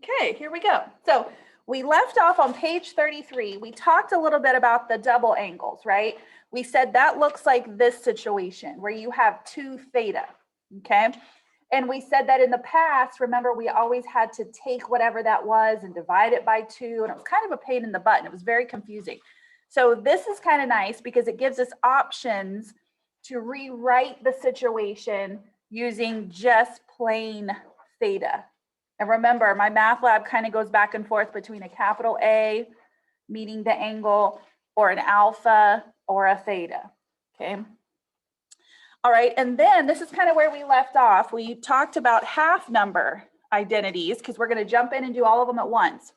Okay, here we go. So we left off on page 33. We talked a little bit about the double angles, right? We said that looks like this situation where you have 2 theta, okay? And we said that in the past, remember, we always had to take whatever that was and divide it by 2, and it was kind of a pain in the butt, and it was very confusing. So this is kind of nice because it gives us options to rewrite the situation using just plain theta. And remember, my math lab kind of goes back and forth between a capital A, meaning the angle, or an alpha or a theta, okay? All right, and then this is kind of where we left off. We talked about half number identities because we're going to jump in and do all of them at once.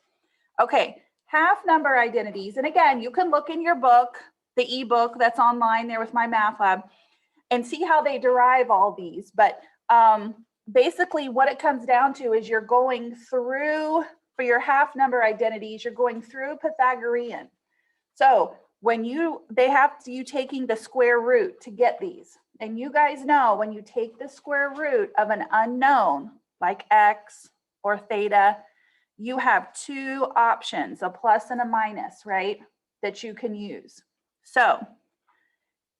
Okay, half number identities. And again, you can look in your book, the ebook that's online there with my math lab, and see how they derive all these. But basically what it comes down to is you're going through, for your half number identities, you're going through Pythagorean. So when you taking the square root to get these. And you guys know when you take the square root of an unknown, like x or theta, you have 2 options, a plus and a minus, right, that you can use. So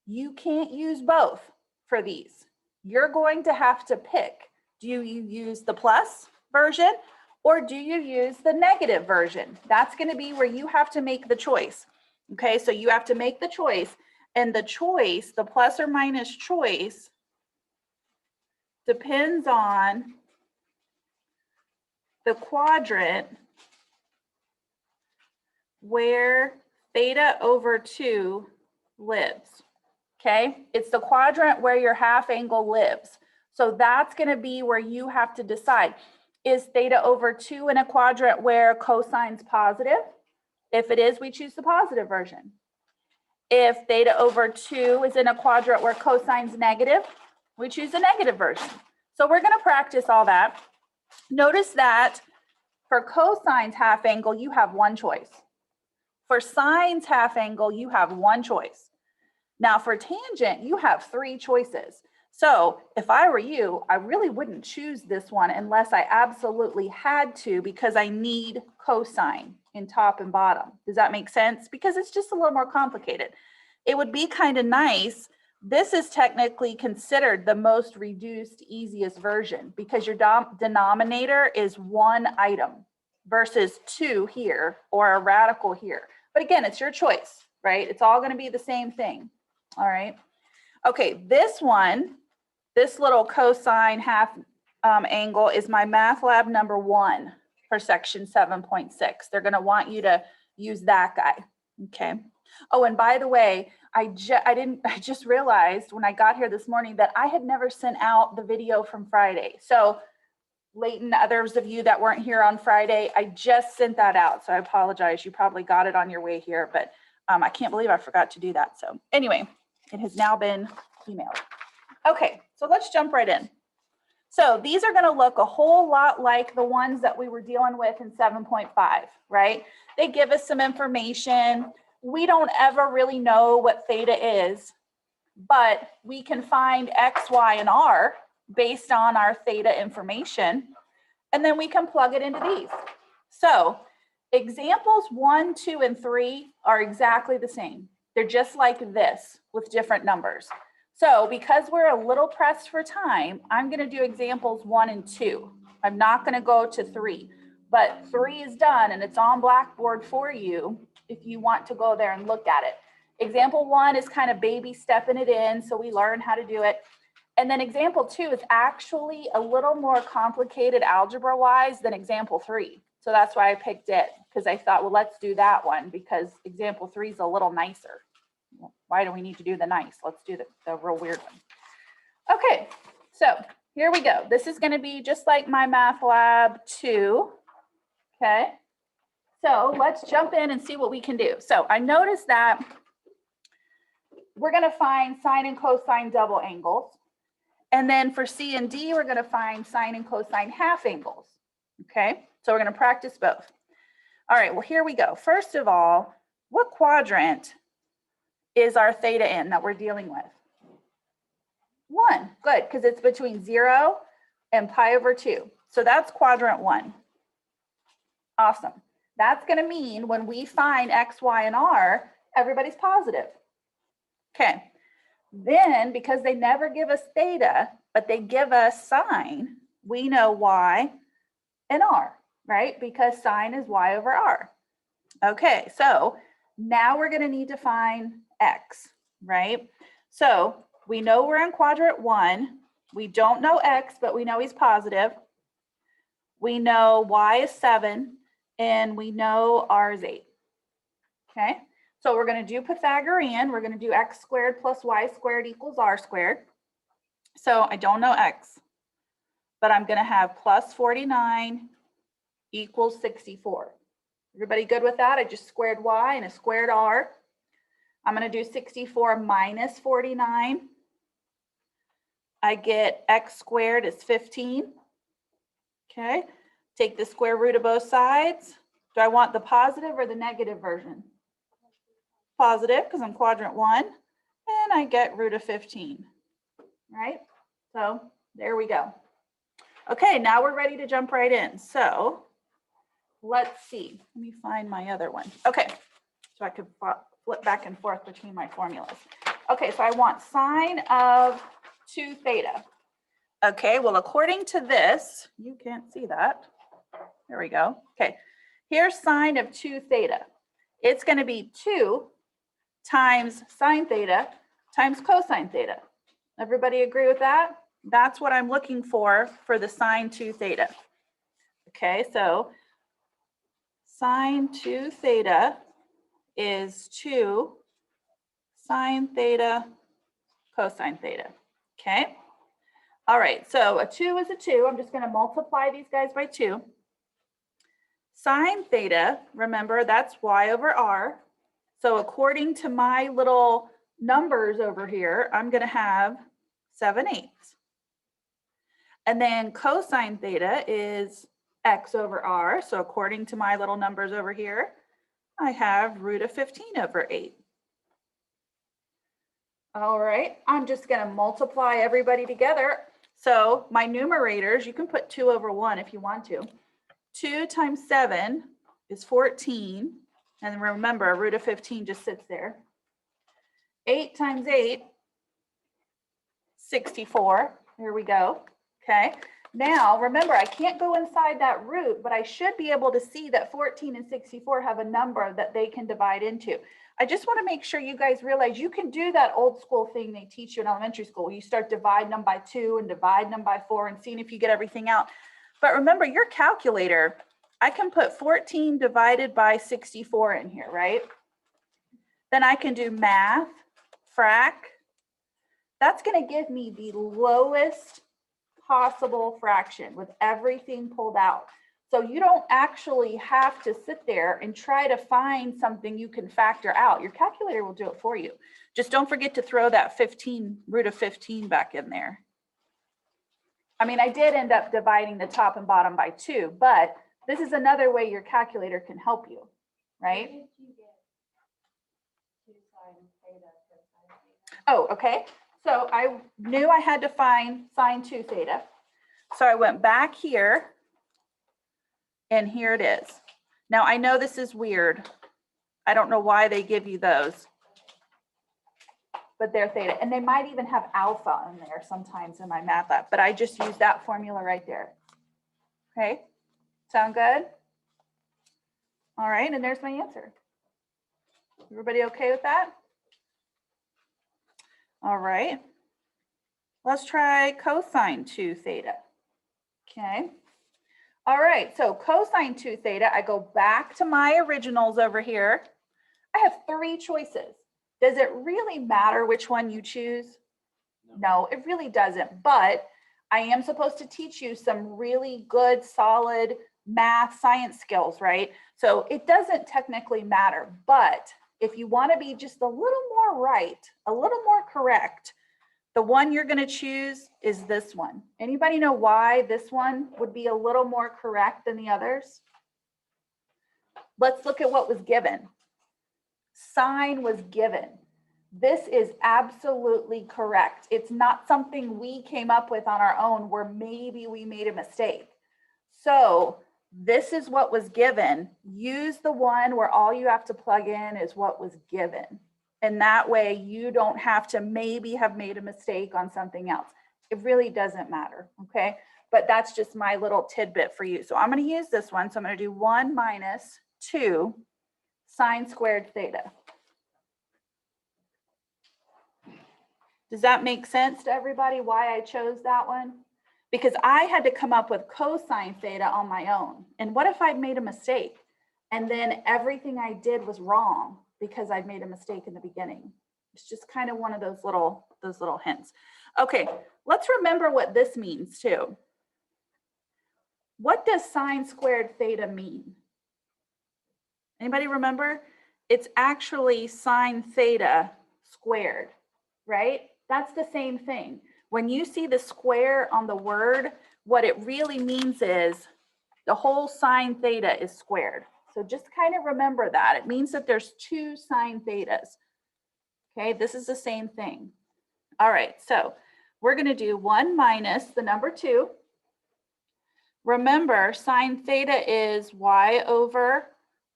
you can't use both for these. You're going to have to pick. Do you use the plus version or do you use the negative version? That's going to be where you have to make the choice. Okay, so you have to make the choice, and the choice, the plus or minus choice, depends on the quadrant where theta over 2 lives. Okay, it's the quadrant where your half angle lives. So that's going to be where you have to decide. Is theta over 2 in a quadrant where cosine's positive? If it is, we choose the positive version. If theta over 2 is in a quadrant where cosine's negative, we choose the negative version. So we're going to practice all that. Notice that for cosine's half angle, you have 1 choice. For sine's half angle, you have 1 choice. Now for tangent, you have 3 choices. So if I were you, I really wouldn't choose this one unless I absolutely had to, because I need cosine in top and bottom. Does that make sense? Because it's just a little more complicated. It would be kind of nice. This is technically considered the most reduced, easiest version because your denominator is 1 item versus 2 here or a radical here. But again, it's your choice, right? It's all going to be the same thing. All right. Okay, this one, this little cosine half angle is my math lab number 1 for section 7.6. They're going to want you to use that guy. Okay. Oh, and by the way, I just realized when I got here this morning that I had never sent out the video from Friday. So Leighton, others of you that weren't here on Friday, I just sent that out. So I apologize. You probably got it on your way here, but I can't believe I forgot to do that. So anyway, it has now been emailed. Okay, so let's jump right in. So these are going to look a whole lot like the ones that we were dealing with in 7.5, right? They give us some information. We don't ever really know what theta is, but we can find x, y, and r based on our theta information, and then we can plug it into these. So examples 1, 2, and 3 are exactly the same. They're just like this with different numbers. So because we're a little pressed for time, I'm going to do examples 1 and 2. I'm not going to go to 3, but 3 is done and it's on Blackboard for you if you want to go there and look at it. Example 1 is kind of baby stepping it in, so we learn how to do it. And then example 2 is actually a little more complicated algebra-wise than example 3. So that's why I picked it, because I thought, well, let's do that one because example 3 is a little nicer. Why do we need to do the nice? Let's do the real weird one. Okay, so here we go. This is going to be just like my math lab 2. Okay, so let's jump in and see what we can do. So I noticed that we're going to find sine and cosine double angles. And then for C and D, we're going to find sine and cosine half angles. Okay, so we're going to practice both. All right, well, here we go. First of all, what quadrant is our theta in that we're dealing with? 1, good, because it's between 0 and pi over 2. So that's quadrant 1. Awesome. That's going to mean when we find X, Y, and R, everybody's positive. Okay. Then, because they never give us theta, but they give us sine, we know Y and R, right? Because sine is Y over R. Okay, so now we're going to need to find X, right? So we know we're in quadrant 1. We don't know X, but we know he's positive. We know Y is 7, and we know R is 8. Okay, so we're going to do Pythagorean. We're going to do X squared plus Y squared equals R squared. So I don't know X, but I'm going to have plus 49 equals 64. Everybody good with that? I just squared Y and a squared R. I'm going to do 64 minus 49. I get X squared is 15. Okay, take the square root of both sides. Do I want the positive or the negative version? Positive, because I'm quadrant 1, and I get root of 15, right? So there we go. Okay, now we're ready to jump right in. So let's see. Let me find my other one. Okay, so I could flip back and forth between my formulas. Okay, so I want sine of 2 theta. Okay, well, according to this, you can't see that. There we go. Okay, here's sine of 2 theta. It's going to be 2 times sine theta times cosine theta. Everybody agree with that? That's what I'm looking for the sine 2 theta. Okay, so sine 2 theta is 2 sine theta cosine theta. Okay. All right, so a 2 is a 2. I'm just going to multiply these guys by 2. Sine theta, remember, that's Y over R. So according to my little numbers over here, I'm going to have 7/8. And then cosine theta is X over R. So according to my little numbers over here, I have root of 15 over 8. All right, I'm just going to multiply everybody together. So my numerators, you can put 2 over 1 if you want to. 2 times 7 is 14. And remember, a root of 15 just sits there. 8 times 8, 64. Here we go. Okay. Now, remember, I can't go inside that root, but I should be able to see that 14 and 64 have a number that they can divide into. I just want to make sure you guys realize you can do that old school thing they teach you in elementary school. You start dividing them by 2 and dividing them by 4 and seeing if you get everything out. But remember, your calculator, I can put 14 divided by 64 in here, right? Then I can do math, frac. That's going to give me the lowest possible fraction with everything pulled out. So you don't actually have to sit there and try to find something you can factor out. Your calculator will do it for you. Just don't forget to throw that 15, root of 15 back in there. I mean, I did end up dividing the top and bottom by 2, but this is another way your calculator can help you, right? Oh, okay. So I knew I had to find sine 2 theta. So I went back here, and here it is. Now, I know this is weird. I don't know why they give you those, but they're theta. And they might even have alpha in there sometimes in my math app, but I just use that formula right there. Okay, sound good? All right, and there's my answer. Everybody okay with that? All right, let's try cosine 2 theta. Okay. All right, so cosine 2 theta, I go back to my originals over here. I have 3 choices. Does it really matter which one you choose? No, it really doesn't, but I am supposed to teach you some really good, solid math, science skills, right? So it doesn't technically matter, but if you want to be just a little more right, a little more correct, the one you're going to choose is this one. Anybody know why this one would be a little more correct than the others? Let's look at what was given. Sine was given. This is absolutely correct. It's not something we came up with on our own where maybe we made a mistake. So this is what was given. Use the one where all you have to plug in is what was given. And that way you don't have to maybe have made a mistake on something else. It really doesn't matter, okay? But that's just my little tidbit for you. So I'm going to use this one. So I'm going to do 1 minus 2 sine squared theta. Does that make sense to everybody why I chose that one? Because I had to come up with cosine theta on my own. And what if I'd made a mistake and then everything I did was wrong because I'd made a mistake in the beginning? It's just kind of one of those little hints. Okay, let's remember what this means too. What does sine squared theta mean? Anybody remember? It's actually sine theta squared, right? That's the same thing. When you see the square on the word, what it really means is the whole sine theta is squared. So just kind of remember that. It means that there's 2 sine thetas. Okay, this is the same thing. All right, so we're going to do 1 minus the number 2. Remember, sine theta is y over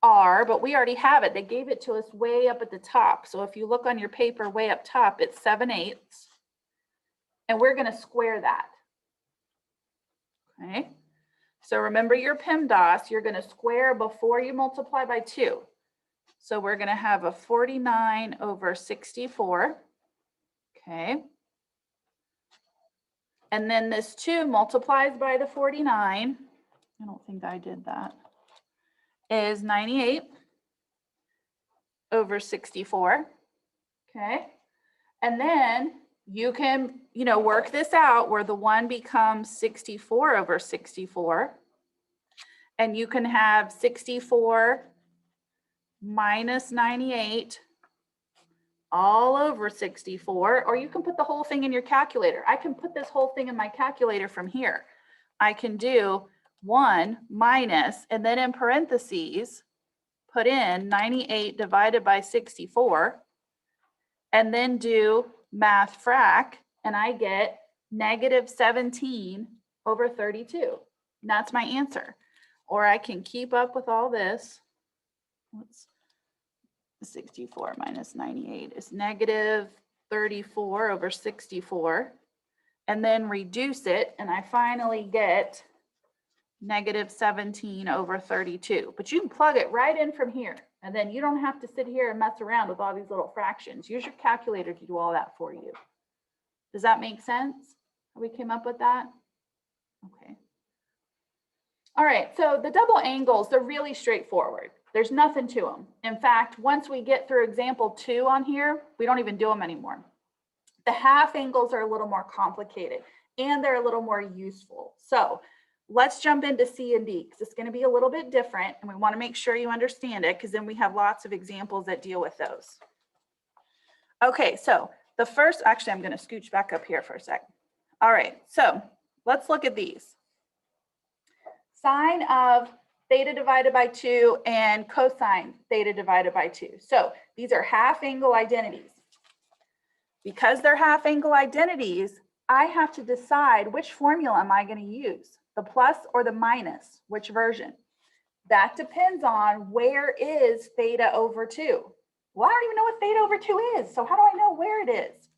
r, but we already have it. They gave it to us way up at the top. So if you look on your paper way up top, it's 7/8. And we're going to square that. Okay. So remember your PEMDAS, you're going to square before you multiply by 2. So we're going to have a 49 over 64. Okay. And then this 2 multiplies by the 49. I don't think I did that. Is 98 over 64. Okay. And then you can, work this out where the 1 becomes 64 over 64. And you can have 64 minus 98 all over 64, or you can put the whole thing in your calculator. I can put this whole thing in my calculator from here. I can do 1 minus, and then in parentheses, put in 98 divided by 64, and then do math frac, and I get negative 17 over 32. And that's my answer. Or I can keep up with all this. What's 64 minus 98 is negative 34 over 64. And then reduce it, and I finally get negative 17 over 32. But you can plug it right in from here. And then you don't have to sit here and mess around with all these little fractions. Use your calculator to do all that for you. Does that make sense? How we came up with that? Okay. All right, so the double angles, they're really straightforward. There's nothing to them. In fact, once we get through example 2 on here, we don't even do them anymore. The half angles are a little more complicated and they're a little more useful. So let's jump into C and D because it's going to be a little bit different and we want to make sure you understand it because then we have lots of examples that deal with those. Okay, so the first, actually, I'm going to scooch back up here for a sec. All right, so let's look at these. Sine of theta divided by 2 and cosine theta divided by 2. So these are half angle identities. Because they're half angle identities, I have to decide which formula am I going to use, the plus or the minus, which version. That depends on where is theta over 2. Well, I don't even know what theta over 2 is, so how do I know where it is?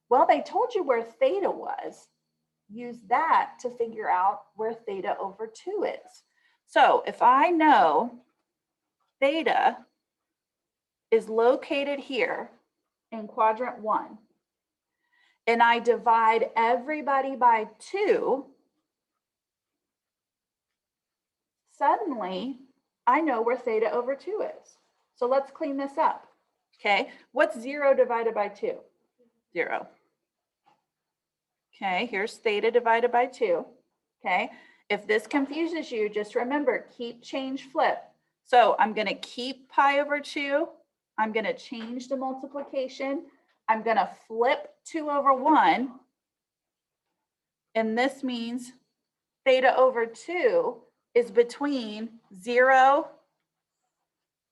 Well, they told you where theta was. Use that to figure out where theta over 2 is. So if I know theta is located here in quadrant 1, and I divide everybody by 2, suddenly I know where theta over 2 is. So let's clean this up. Okay, what's 0 divided by 2? 0. Okay, here's theta divided by 2. Okay, if this confuses you, just remember, keep, change, flip. So I'm going to keep pi over 2. I'm going to change the multiplication. I'm going to flip 2 over 1. And this means theta over 2 is between 0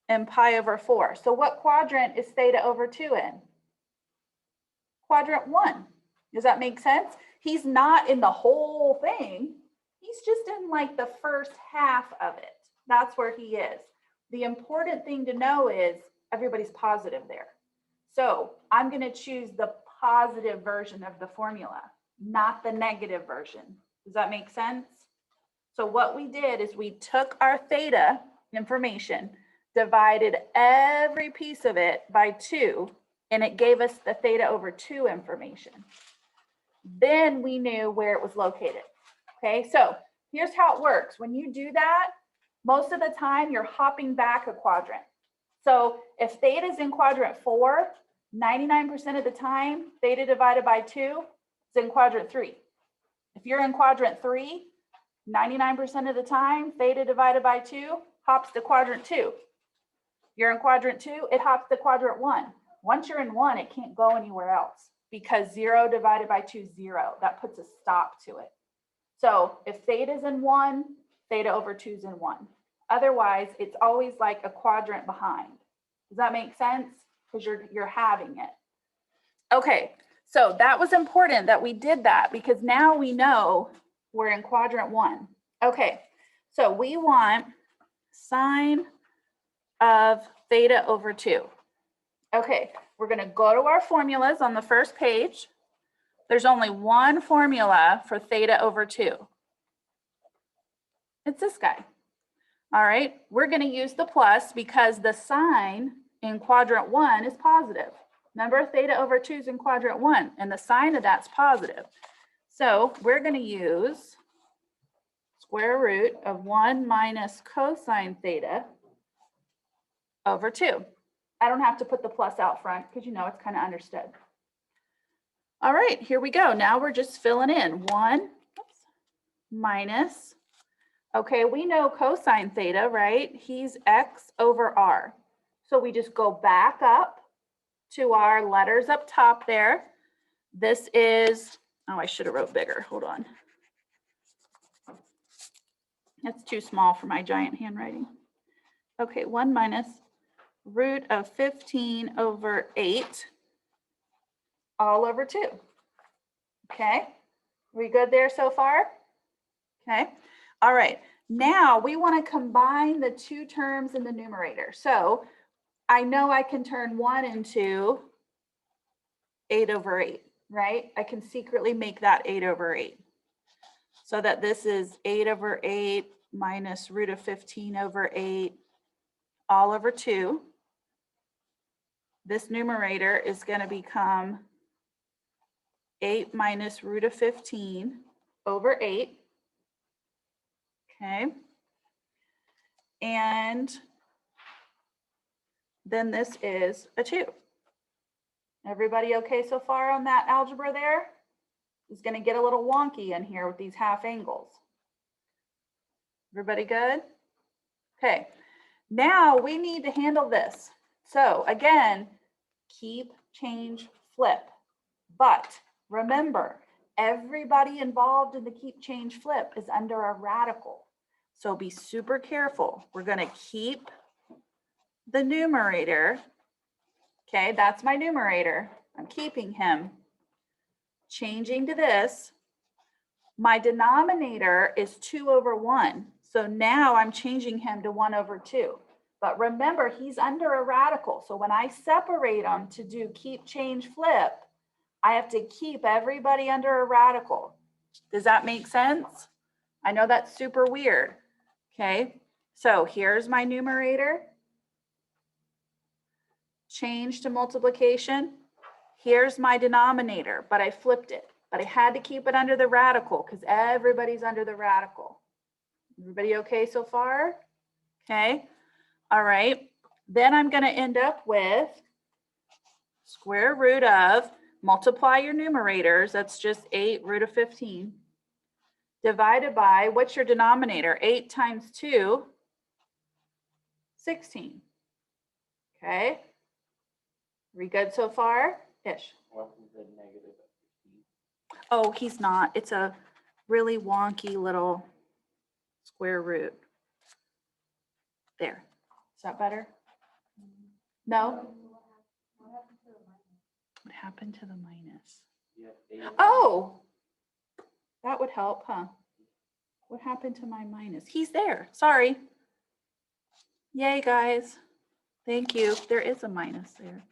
and pi over 4. So what quadrant is theta over 2 in? Quadrant 1. Does that make sense? He's not in the whole thing. He's just in like the first half of it. That's where he is. The important thing to know is everybody's positive there. So I'm going to choose the positive version of the formula, not the negative version. Does that make sense? So what we did is we took our theta information, divided every piece of it by 2, and it gave us the theta over 2 information. Then we knew where it was located. Okay, so here's how it works. When you do that, most of the time you're hopping back a quadrant. So if theta is in quadrant 4, 99% of the time, theta divided by 2 is in quadrant 3. If you're in quadrant 3, 99% of the time, theta divided by 2 hops to quadrant 2. You're in quadrant 2, it hops to quadrant 1. Once you're in 1, it can't go anywhere else because 0 divided by 2 is 0. That puts a stop to it. So if theta is in 1, theta over 2 is in 1. Otherwise, it's always like a quadrant behind. Does that make sense? Because you're having it. Okay, so that was important that we did that because now we know we're in quadrant 1. Okay, so we want sine of theta over 2. Okay, we're going to go to our formulas on the first page. There's only one formula for theta over 2. It's this guy. All right, we're going to use the plus because the sign in quadrant 1 is positive. Remember, theta over 2 is in quadrant 1, and the sign of that's positive. So we're going to use square root of 1 minus cosine theta over 2. I don't have to put the plus out front because you know it's kind of understood. All right, here we go. Now we're just filling in 1 minus, okay, we know cosine theta, right? He's x over r. So we just go back up to our letters up top there. This is, oh, I should have wrote bigger. Hold on. That's too small for my giant handwriting. Okay, 1 minus root of 15 over 8 all over 2. Okay, we good there so far? Okay, all right. Now we want to combine the two terms in the numerator. So I know I can turn 1 into 8 over 8, right? I can secretly make that 8 over 8. So that this is 8 over 8 minus root of 15 over 8 all over 2. This numerator is going to become 8 minus root of 15 over 8. Okay. And then this is a 2. Everybody okay so far on that algebra there? It's going to get a little wonky in here with these half angles. Everybody good? Okay. Now we need to handle this. So again, keep, change, flip. But remember, everybody involved in the keep, change, flip is under a radical. So be super careful. We're going to keep the numerator. Okay, that's my numerator. I'm keeping him. Changing to this. My denominator is 2 over 1. So now I'm changing him to 1 over 2. But remember, he's under a radical. So when I separate them to do keep, change, flip, I have to keep everybody under a radical. Does that make sense? I know that's super weird. Okay, so here's my numerator. Change to multiplication. Here's my denominator, but I flipped it. But I had to keep it under the radical because everybody's under the radical. Everybody okay so far? Okay, all right. Then I'm going to end up with square root of, multiply your numerators, that's just 8 root of 15, divided by, what's your denominator? 8 times 2, 16. Okay, we good so far? Ish. Oh, he's not. It's a really wonky little square root. There. Is that better? No? What happened to the minus? Oh, that would help, huh? What happened to my minus? He's there. Sorry. Yay, guys. Thank you. There is a minus there.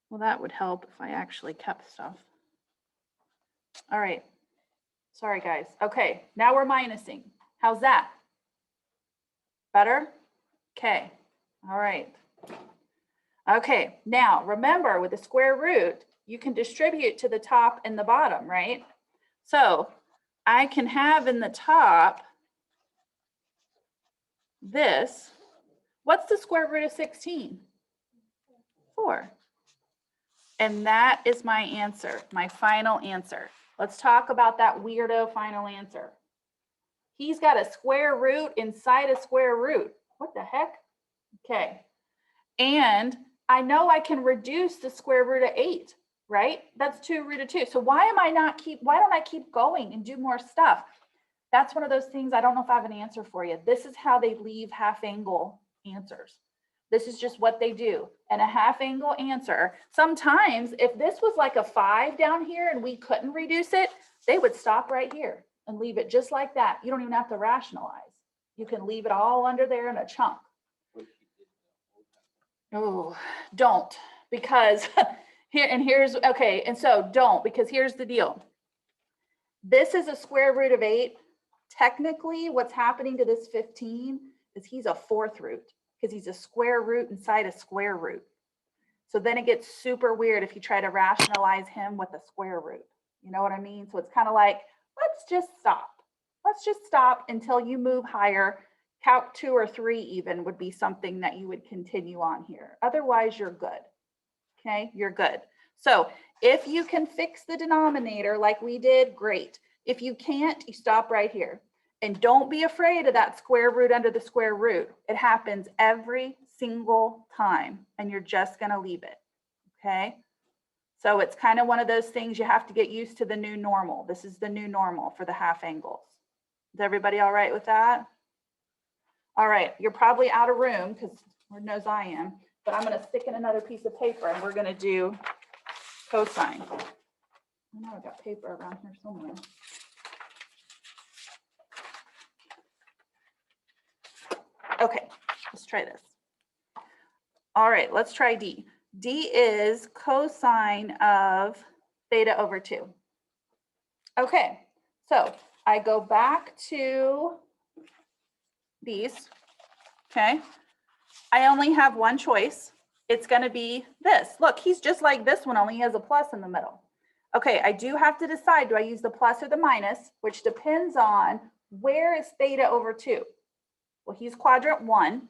Well, that would help if I actually kept stuff. All right. Sorry, guys. Okay, now we're minusing. How's that? Better? Okay. All right. Okay, now remember with the square root, you can distribute to the top and the bottom, right? So I can have in the top this. What's the square root of 16? 4. And that is my answer, my final answer. Let's talk about that weirdo final answer. He's got a square root inside a square root. What the heck? Okay. And I know I can reduce the square root of 8, right? That's 2 root of 2. So why don't I keep going and do more stuff? That's one of those things I don't know if I have an answer for you. This is how they leave half angle answers. This is just what they do. And a half angle answer, sometimes if this was like a 5 down here and we couldn't reduce it, they would stop right here and leave it just like that. You don't even have to rationalize. You can leave it all under there in a chunk. Oh, don't, because here's the deal. This is a square root of 8. Technically, what's happening to this 15 is he's a 4th root because he's a square root inside a square root. So then it gets super weird if you try to rationalize him with a square root. You know what I mean? So it's kind of like, let's just stop. Let's just stop until you move higher. Calc 2 or 3 even would be something that you would continue on here. Otherwise, you're good. Okay, you're good. So if you can fix the denominator like we did, great. If you can't, you stop right here. And don't be afraid of that square root under the square root. It happens every single time, and you're just going to leave it. Okay? So it's kind of one of those things you have to get used to the new normal. This is the new normal for the half angles. Is everybody all right with that? All right, you're probably out of room because Lord knows I am, but I'm going to stick in another piece of paper and we're going to do cosine. I know I've got paper around here somewhere. Okay, let's try this. All right, let's try D. D is cosine of theta over 2. Okay, so I go back to these, okay? I only have one choice. It's gonna be this. Look, he's just like this one, only he has a plus in the middle. Okay, I do have to decide, do I use the plus or the minus, which depends on where is theta over 2? Well, he's quadrant 1,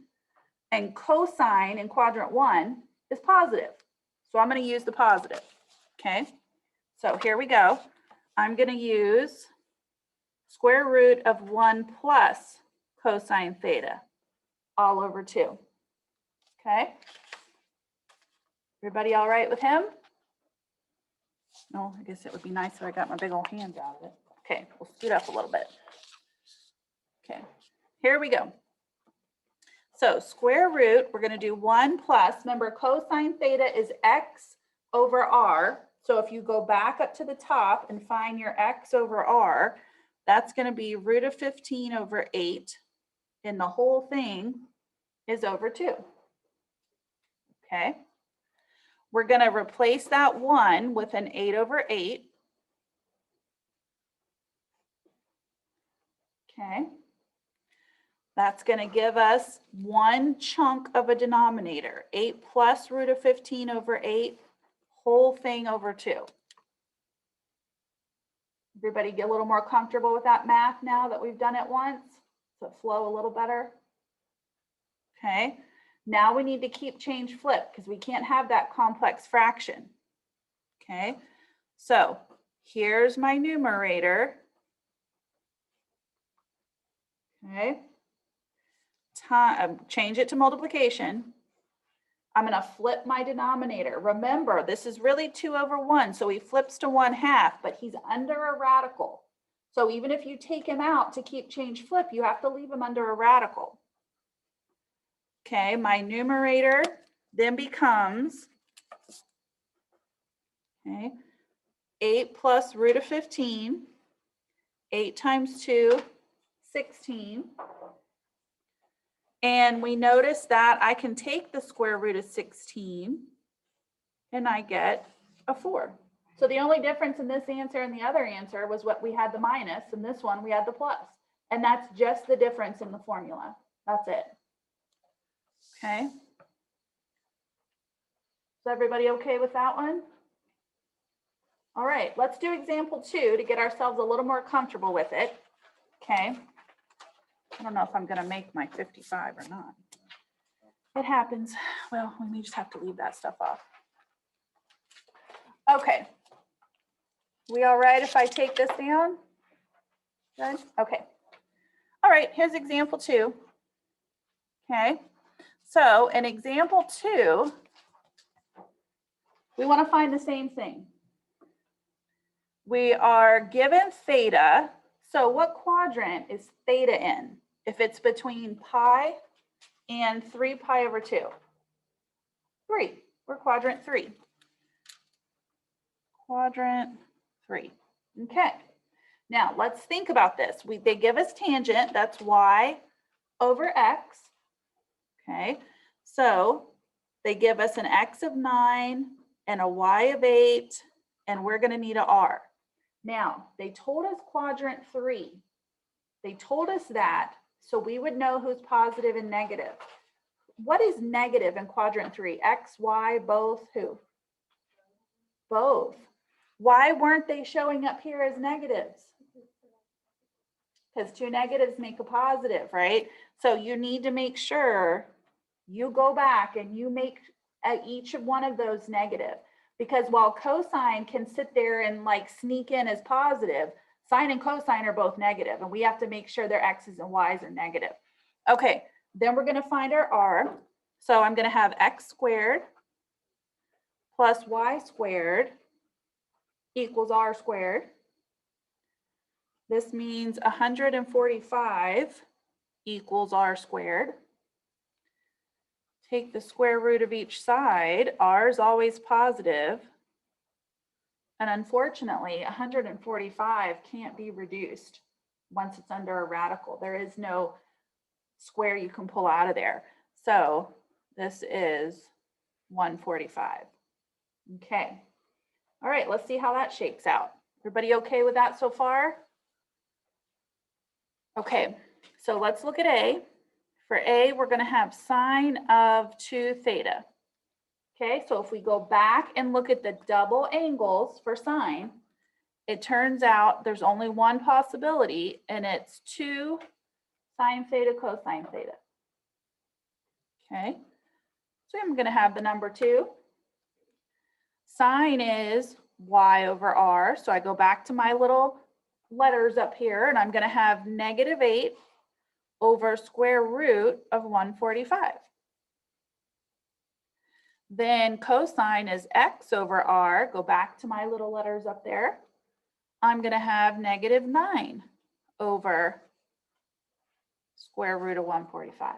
and cosine in quadrant 1 is positive. So I'm going to use the positive, okay? So here we go. I'm going to use square root of 1 plus cosine theta all over 2, okay? Everybody all right with him? No, I guess it would be nice if I got my big old hands out of it. Okay, we'll scoot up a little bit. Okay, here we go. So square root, we're going to do 1 plus, remember cosine theta is x over r. So if you go back up to the top and find your x over r, that's going to be root of 15 over 8. And the whole thing is over 2. Okay. We're going to replace that 1 with an 8 over 8. Okay. That's going to give us one chunk of a denominator, 8 plus root of 15 over 8, whole thing over 2. Everybody get a little more comfortable with that math now that we've done it once? Does it flow a little better? Okay, now we need to keep change flip because we can't have that complex fraction. Okay, so here's my numerator. Okay. Change it to multiplication. I'm going to flip my denominator. Remember, this is really 2 over 1, so he flips to 1/2, but he's under a radical. So even if you take him out to keep change flip, you have to leave him under a radical. Okay, my numerator then becomes, okay, 8 plus root of 15. 8 times 2, 16. And we notice that I can take the square root of 16 and I get a 4. So the only difference in this answer and the other answer was what we had the minus, and this one we had the plus. And that's just the difference in the formula. That's it. Okay. Is everybody okay with that one? All right, let's do example 2 to get ourselves a little more comfortable with it. Okay. I don't know if I'm going to make my 55 or not. It happens. Well, we may just have to leave that stuff off. Okay. We all right if I take this down? Good? Okay. All right, here's example 2. Okay. So in example 2, we want to find the same thing. We are given theta. So what quadrant is theta in? If it's between pi and 3 pi over 2. 3. We're quadrant 3. Quadrant 3. Okay. Now let's think about this. They give us tangent. That's y over x. Okay. So they give us an x of 9 and a y of 8, and we're going to need a r. Now, they told us quadrant 3. They told us that, so we would know who's positive and negative. What is negative in quadrant 3? X, Y, both, who? Both. Why weren't they showing up here as negatives? Because 2 negatives make a positive, right? So you need to make sure you go back and you make each of one of those negative. Because while cosine can sit there and like sneak in as positive, sine and cosine are both negative, and we have to make sure their x's and y's are negative. Okay, then we're going to find our r. So I'm going to have x squared plus y squared equals r squared. This means 145 equals r squared. Take the square root of each side. R is always positive. And unfortunately, 145 can't be reduced once it's under a radical. There is no square you can pull out of there. So this is 145. Okay. All right, let's see how that shakes out. Everybody okay with that so far? Okay, so let's look at A. For A, we're going to have sine of 2 theta. Okay, so if we go back and look at the double angles for sine, it turns out there's only one possibility, and it's 2 sine theta cosine theta. Okay, so I'm going to have the number 2. Sine is y over r, so I go back to my little letters up here, and I'm going to have negative 8 over square root of 145. Then cosine is x over r. Go back to my little letters up there. I'm going to have negative 9 over square root of 145.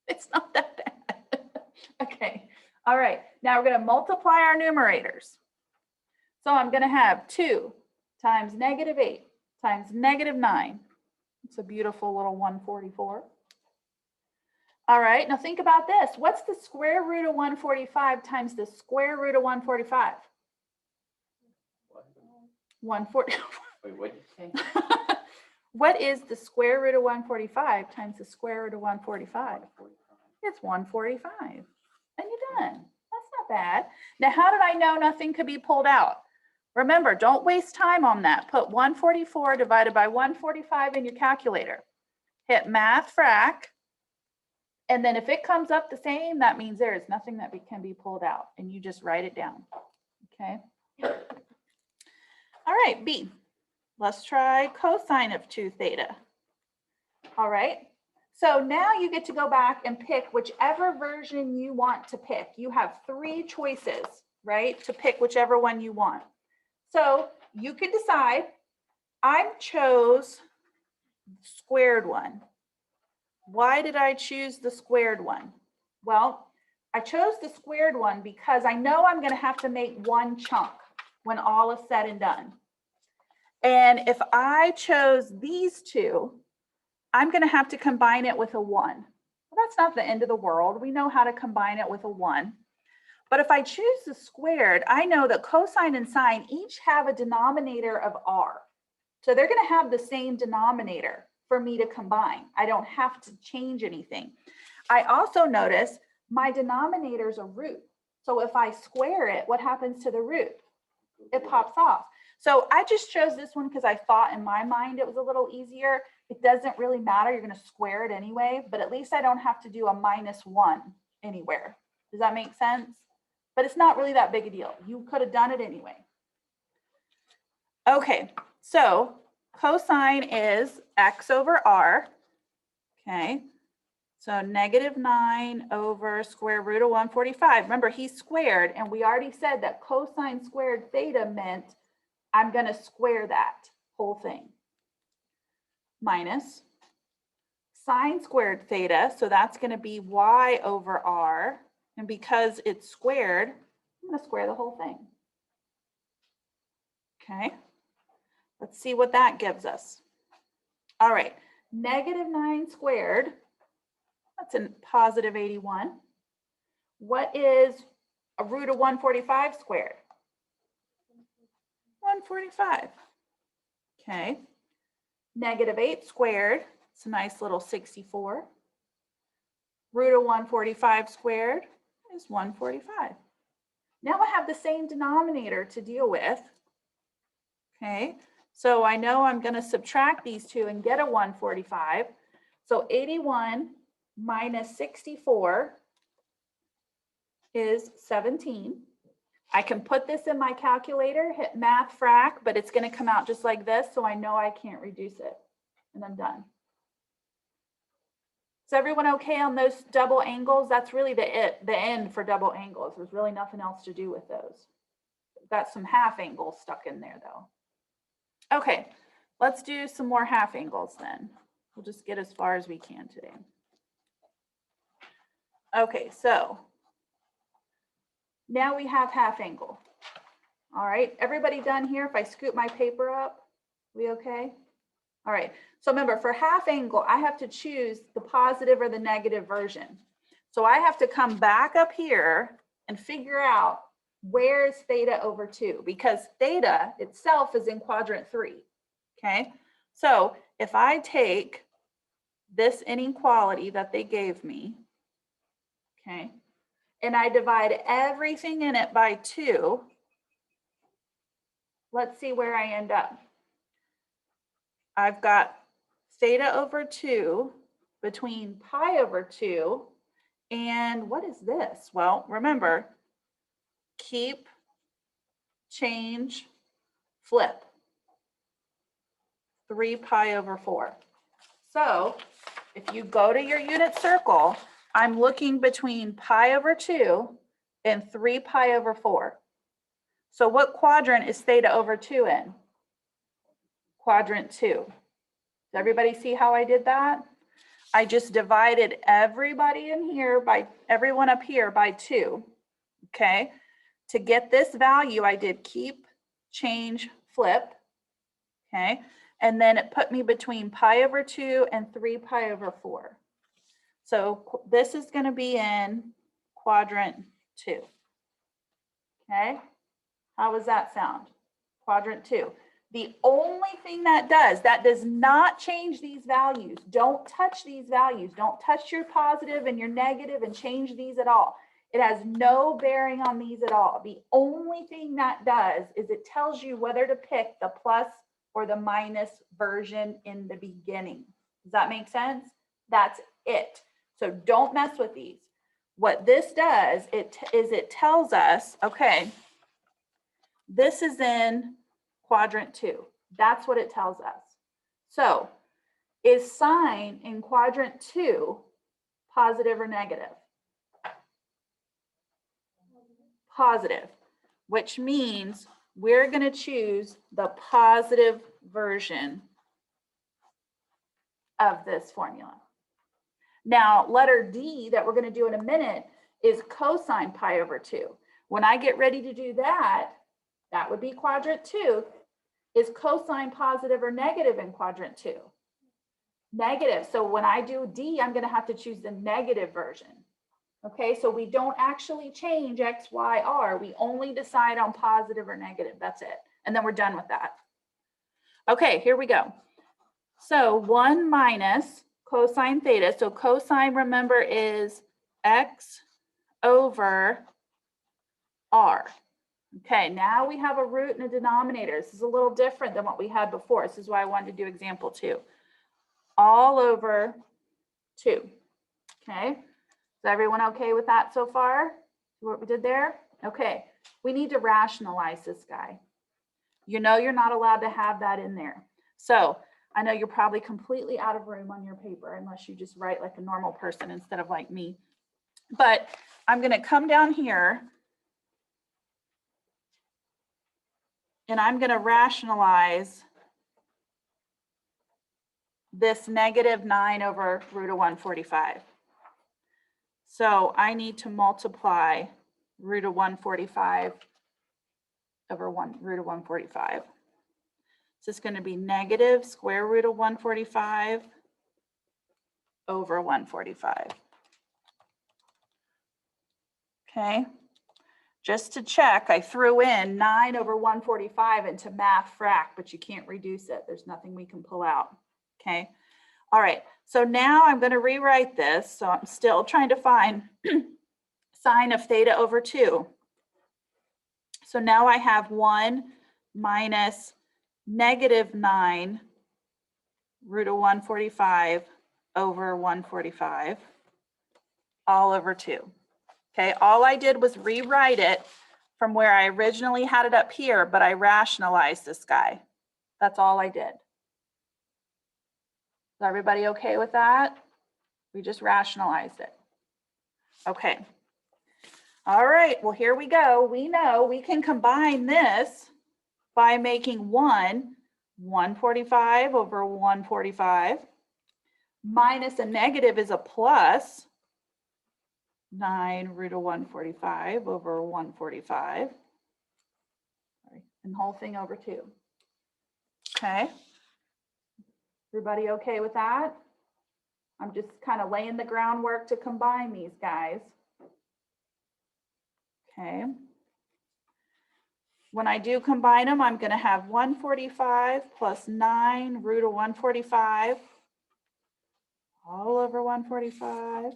It's not that bad. Okay. All right. Now we're going to multiply our numerators. So I'm going to have 2 times negative 8 times negative 9. It's a beautiful little 144. All right, now think about this. What's the square root of 145 times the square root of 145? 140. Wait, what did you say? What is the square root of 145 times the square root of 145? It's 145. And you're done. That's not bad. Now, how did I know nothing could be pulled out? Remember, don't waste time on that. Put 144 divided by 145 in your calculator. Hit math frac. And then if it comes up the same, that means there is nothing that can be pulled out. And you just write it down. Okay. All right, B. Let's try cosine of 2 theta. All right. So now you get to go back and pick whichever version you want to pick. You have 3 choices, right, to pick whichever one you want. So you can decide. I chose the squared one. Why did I choose the squared one? Well, I chose the squared one because I know I'm going to have to make one chunk when all is said and done. And if I chose these two, I'm going to have to combine it with a 1. Well, that's not the end of the world. We know how to combine it with a 1. But if I choose the squared, I know that cosine and sine each have a denominator of r. So they're going to have the same denominator for me to combine. I don't have to change anything. I also notice my denominator is a root. So if I square it, what happens to the root? It pops off. So I just chose this one because I thought in my mind it was a little easier. It doesn't really matter. You're going to square it anyway, but at least I don't have to do a -1 anywhere. Does that make sense? But it's not really that big a deal. You could have done it anyway. Okay, so cosine is x over r. Okay, so -9 over square root of 145. Remember, he squared, and we already said that cosine squared theta meant I'm going to square that whole thing. Minus sine squared theta, so that's going to be y over r. And because it's squared, I'm going to square the whole thing. Okay, let's see what that gives us. All right, -9 squared, that's a positive 81. What is a root of 145 squared? 145. Okay, -8 squared, it's a nice little 64. Root of 145 squared is 145. Now I have the same denominator to deal with. Okay, so I know I'm going to subtract these two and get a 145. So 81 minus 64 is 17. I can put this in my calculator, hit math frac, but it's going to come out just like this, so I know I can't reduce it. And I'm done. Is everyone okay on those double angles? That's really the end for double angles. There's really nothing else to do with those. Got some half angles stuck in there though. Okay, let's do some more half angles then. We'll just get as far as we can today. Okay, so now we have half angle. All right, everybody done here? If I scoop my paper up, we okay? All right, so remember for half angle, I have to choose the positive or the negative version. So I have to come back up here and figure out where is theta over 2, because theta itself is in quadrant 3, okay? So if I take this inequality that they gave me, okay, and I divide everything in it by 2, let's see where I end up. I've got theta over 2 between pi over 2, and what is this? Well, remember, keep, change, flip. 3 pi over 4. So if you go to your unit circle, I'm looking between pi over 2 and 3 pi over 4. So what quadrant is theta over 2 in? Quadrant 2. Does everybody see how I did that? I just divided everybody in here by, everyone up here by 2, okay? To get this value, I did keep, change, flip, okay? And then it put me between pi over 2 and 3 pi over 4. So this is going to be in quadrant 2, okay? How does that sound? Quadrant 2. The only thing that does not change these values. Don't touch these values. Don't touch your positive and your negative and change these at all. It has no bearing on these at all. The only thing that does is it tells you whether to pick the plus or the minus version in the beginning. Does that make sense? That's it. So don't mess with these. What this does, it tells us, okay, this is in quadrant 2. That's what it tells us. So is sine in quadrant 2 positive or negative? Positive, which means we're going to choose the positive version of this formula. Now, letter D that we're going to do in a minute is cosine pi over 2. When I get ready to do that, that would be quadrant 2. Is cosine positive or negative in quadrant 2? Negative. So when I do D, I'm going to have to choose the negative version. Okay, so we don't actually change X, Y, R. We only decide on positive or negative. That's it. And then we're done with that. Okay, here we go. So 1 minus cosine theta. So cosine, remember, is X over R. Okay, now we have a root and a denominator. This is a little different than what we had before. This is why I wanted to do example 2. All over 2. Okay, is everyone okay with that so far? What we did there? Okay, we need to rationalize this guy. You know you're not allowed to have that in there. So I know you're probably completely out of room on your paper unless you just write like a normal person instead of like me. But I'm going to come down here and I'm going to rationalize this negative 9 over root of 145. So I need to multiply root of 145 over root of 145. So it's going to be negative square root of 145 over 145. Okay, just to check, I threw in 9 over 145 into math frac, but you can't reduce it. There's nothing we can pull out. Okay, all right, so now I'm going to rewrite this. So I'm still trying to find sine of theta over 2. So now I have 1 minus negative 9 root of 145 over 145 all over 2. Okay, all I did was rewrite it from where I originally had it up here, but I rationalized this guy. That's all I did. Is everybody okay with that? We just rationalized it. Okay. All right, well, here we go. We know we can combine this by making 145 over 145 minus a negative is a plus 9 root of 145 over 145. Sorry, and the whole thing over 2. Okay. Everybody okay with that? I'm just kind of laying the groundwork to combine these guys. Okay. When I do combine them, I'm going to have 145 plus 9 root of 145 all over 145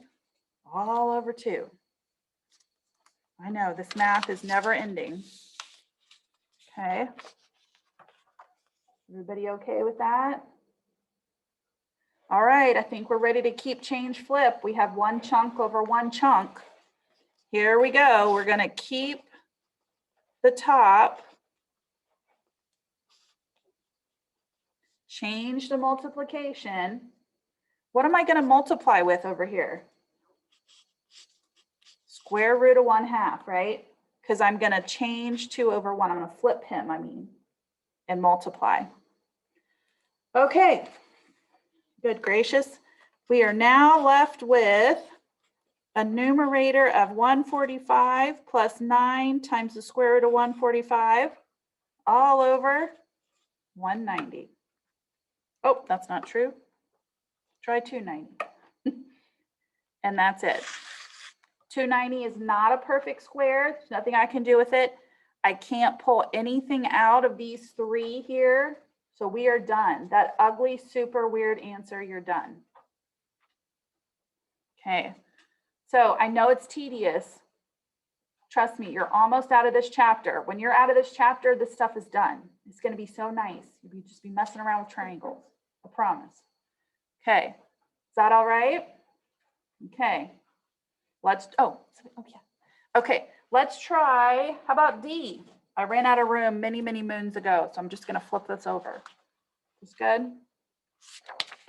all over 2. I know this math is never ending. Okay. Everybody okay with that? All right, I think we're ready to keep change flip. We have one chunk over one chunk. Here we go. We're going to keep the top, change the multiplication. What am I going to multiply with over here? Square root of 1/2, right? Because I'm going to change 2 over 1. I'm going to flip him, and multiply. Okay, good gracious. We are now left with a numerator of 145 plus 9 times the square root of 145 all over 190. Oh, that's not true. Try 290. And that's it. 290 is not a perfect square. There's nothing I can do with it. I can't pull anything out of these 3 here. So we are done. That ugly, super weird answer, you're done. Okay. So I know it's tedious. Trust me, you're almost out of this chapter. When you're out of this chapter, this stuff is done. It's going to be so nice. You'll just be messing around with triangles. I promise. Okay. Is that all right? Okay. Let's, oh yeah. Okay, let's try, how about D? I ran out of room many, many moons ago, so I'm just going to flip this over. Is good?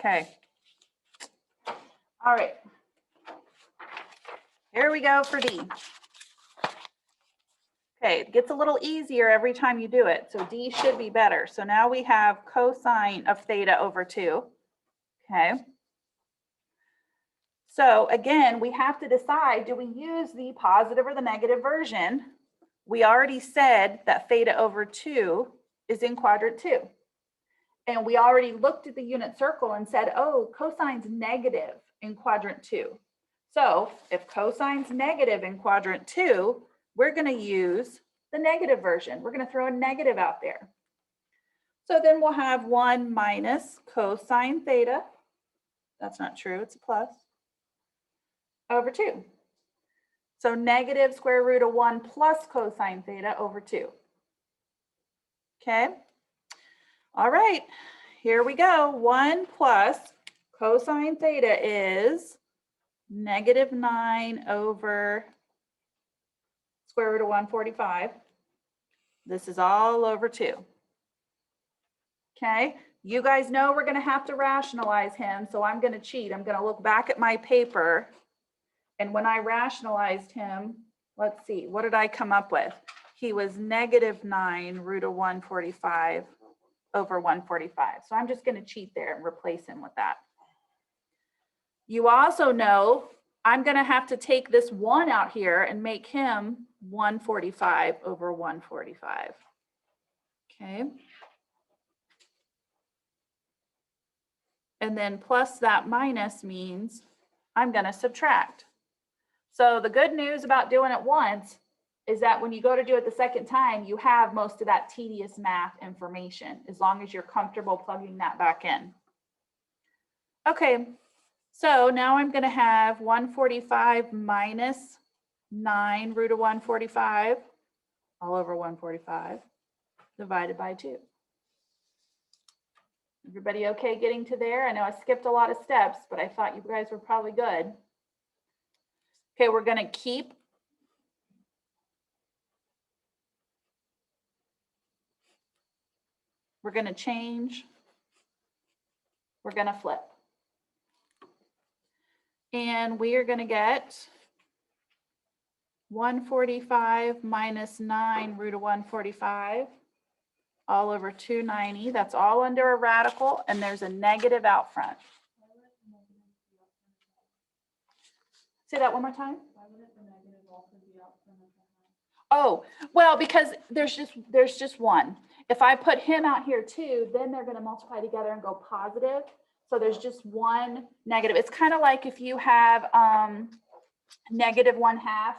Okay. All right. Here we go for D. Okay, it gets a little easier every time you do it, so D should be better. So now we have cosine of theta over 2. Okay. So again, we have to decide, do we use the positive or the negative version? We already said that theta over 2 is in quadrant 2. And we already looked at the unit circle and said, oh, cosine's negative in quadrant 2. So if cosine's negative in quadrant 2, we're going to use the negative version. We're going to throw a negative out there. So then we'll have 1 minus cosine theta. That's not true, it's a plus, over 2. So negative square root of 1 plus cosine theta over 2. Okay. All right, here we go. 1 plus cosine theta is negative 9 over square root of 145. This is all over 2. Okay, you guys know we're going to have to rationalize him, so I'm going to cheat. I'm going to look back at my paper, and when I rationalized him, let's see, what did I come up with? He was negative 9 root of 145 over 145. So I'm just going to cheat there and replace him with that. You also know I'm going to have to take this 1 out here and make him 145 over 145. Okay. And then plus that minus means I'm going to subtract. So the good news about doing it once is that when you go to do it the second time, you have most of that tedious math information, as long as you're comfortable plugging that back in. Okay, so now I'm going to have 145 minus 9 root of 145 all over 145 divided by 2. Everybody okay getting to there? I know I skipped a lot of steps, but I thought you guys were probably good. Okay, we're going to keep we're going to change, we're going to flip. And we are going to get 145 minus 9 root of 145 all over 290. That's all under a radical, and there's a negative out front. Say that one more time. Oh, well, because there's just one. If I put him out here too, then they're going to multiply together and go positive. So there's just one negative. It's kind of like if you have negative 1/2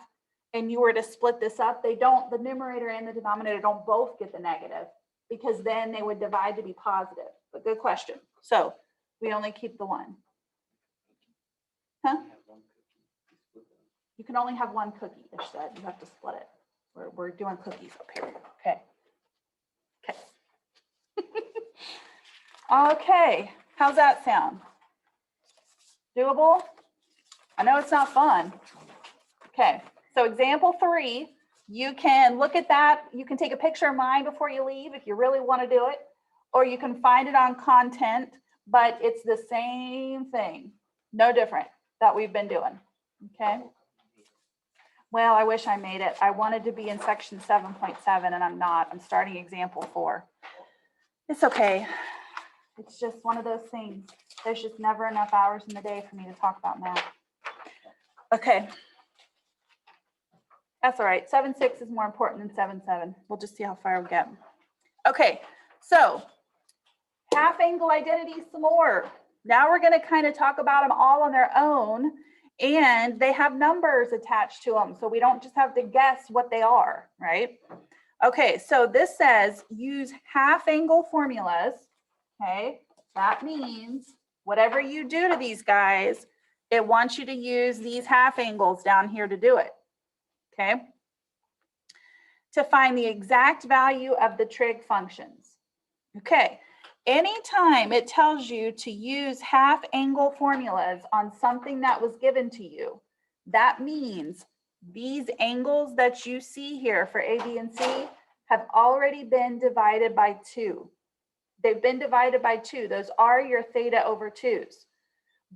and you were to split this up, they don't, the numerator and the denominator don't both get the negative, because then they would divide to be positive. But good question. So we only keep the 1. Huh? You can only have 1 cookie, Ish said. You have to split it. We're doing cookies up here. Okay. Okay. Okay. How's that sound? Doable? I know it's not fun. Okay. So example 3, you can look at that. You can take a picture of mine before you leave if you really want to do it, or you can find it on content, but it's the same thing. No different that we've been doing. Okay. Well, I wish I made it. I wanted to be in section 7.7 and I'm not. I'm starting example 4. It's okay. It's just one of those things. There's just never enough hours in the day for me to talk about math. Okay. That's all right. 7.6 is more important than 7.7. We'll just see how far we get. Okay. So half angle identities some more. Now we're going to kind of talk about them all on their own. And they have numbers attached to them, so we don't just have to guess what they are, right? Okay, so this says use half angle formulas, okay? That means whatever you do to these guys, it wants you to use these half angles down here to do it, okay? To find the exact value of the trig functions. Okay, anytime it tells you to use half angle formulas on something that was given to you, that means these angles that you see here for A, B, and C have already been divided by 2. They've been divided by 2. Those are your theta over 2's.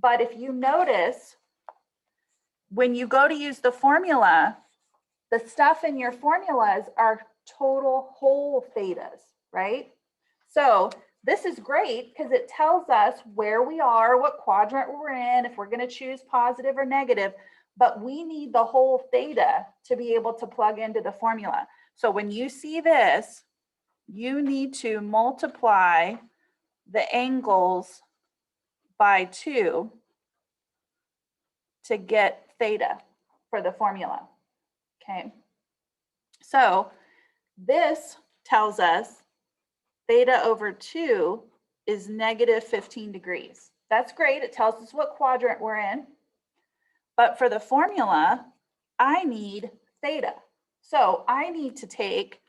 But if you notice, when you go to use the formula, the stuff in your formulas are total whole thetas, right? So this is great because it tells us where we are, what quadrant we're in, if we're going to choose positive or negative, but we need the whole theta to be able to plug into the formula. So when you see this, you need to multiply the angles by 2 to get theta for the formula, okay? So this tells us theta over 2 is negative 15 degrees. That's great. It tells us what quadrant we're in. But for the formula, I need theta. So I need to take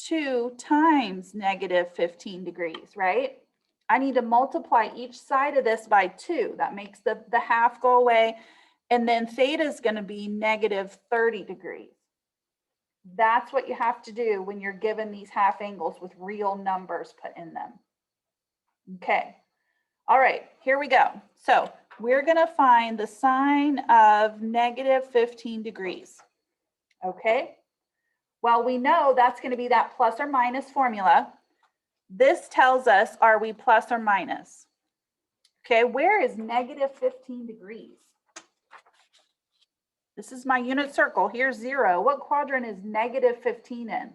2 times negative 15 degrees, right? I need to multiply each side of this by 2. That makes the half go away. And then theta is going to be negative 30 degrees. That's what you have to do when you're given these half angles with real numbers put in them. Okay. All right, here we go. So we're going to find the sine of negative 15 degrees. Okay. Well, we know that's going to be that plus or minus formula. This tells us, are we plus or minus? Okay, where is negative 15 degrees? This is my unit circle. Here's 0. What quadrant is negative 15 in?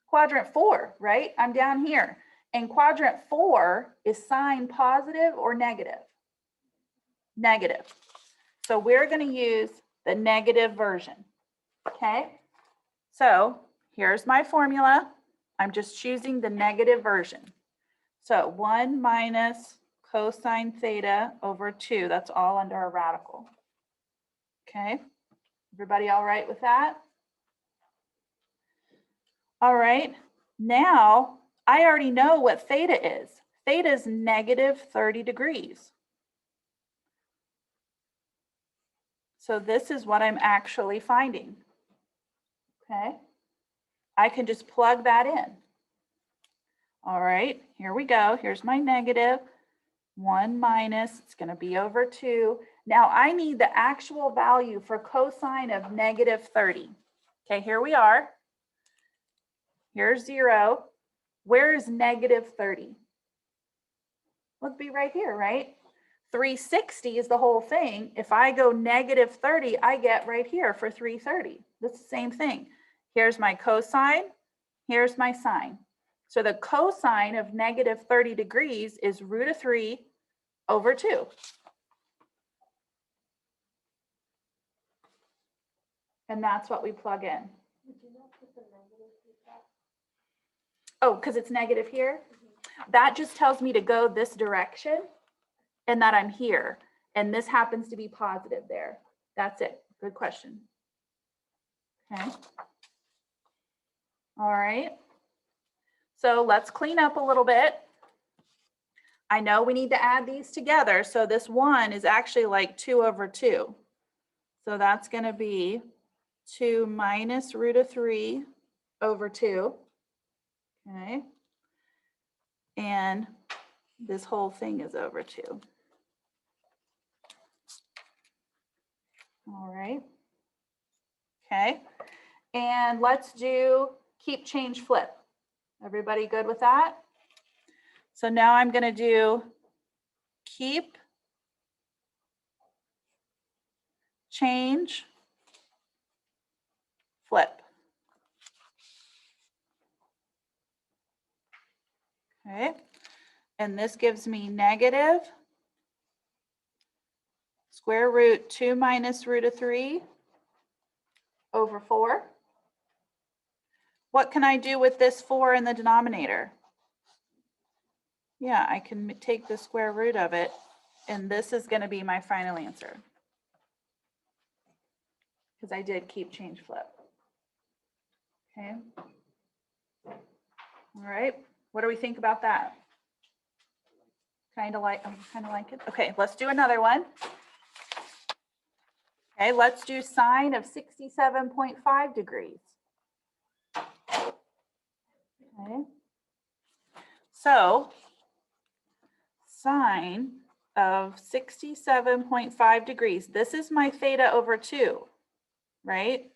Quadrant 4, right? I'm down here. And quadrant 4 is sine positive or negative? Negative. So we're going to use the negative version. Okay? So here's my formula. I'm just choosing the negative version. So 1 minus cosine theta over 2. That's all under a radical. Okay? Everybody all right with that? All right. Now, I already know what theta is. Theta is negative 30 degrees. So this is what I'm actually finding. Okay? I can just plug that in. All right, here we go. Here's my negative. 1 minus, it's going to be over 2. Now I need the actual value for cosine of negative 30. Okay, here we are. Here's 0. Where is negative 30? Let's be right here, right? 360 is the whole thing. If I go negative 30, I get right here for 330. That's the same thing. Here's my cosine. Here's my sine. So the cosine of negative 30 degrees is root of 3 over 2. And that's what we plug in. Would you not put the negative with that? Oh, because it's negative here? That just tells me to go this direction and that I'm here. And this happens to be positive there. That's it. Good question. Okay. All right. So let's clean up a little bit. I know we need to add these together. So this 1 is actually like 2 over 2. So that's going to be 2 minus root of 3 over 2. Okay. And this whole thing is over 2. All right. Okay. And let's do keep, change, flip. Everybody good with that? So now I'm going to do keep, change, flip. Okay. And this gives me negative square root 2 minus root of 3 over 4. What can I do with this 4 in the denominator? Yeah, I can take the square root of it, and this is going to be my final answer. Because I did keep, change, flip. Okay. All right. What do we think about that? Kind of like it. Okay, let's do another one. Okay, let's do sine of 67.5 degrees. Okay. So sine of 67.5 degrees. This is my theta over 2, right?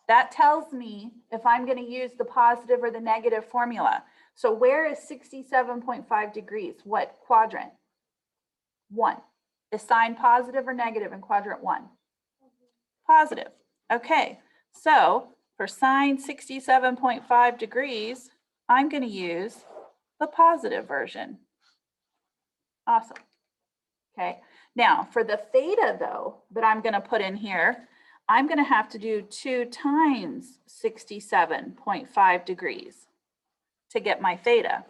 That tells me if I'm going to use the positive or the negative formula. So where is 67.5 degrees? What quadrant? 1. Is sine positive or negative in quadrant 1? Positive. Okay, so For sine 67.5 degrees, I'm going to use the positive version. Awesome. Okay. Now for the theta though, that I'm going to put in here, I'm going to have to do 2 times 67.5 degrees to get my theta.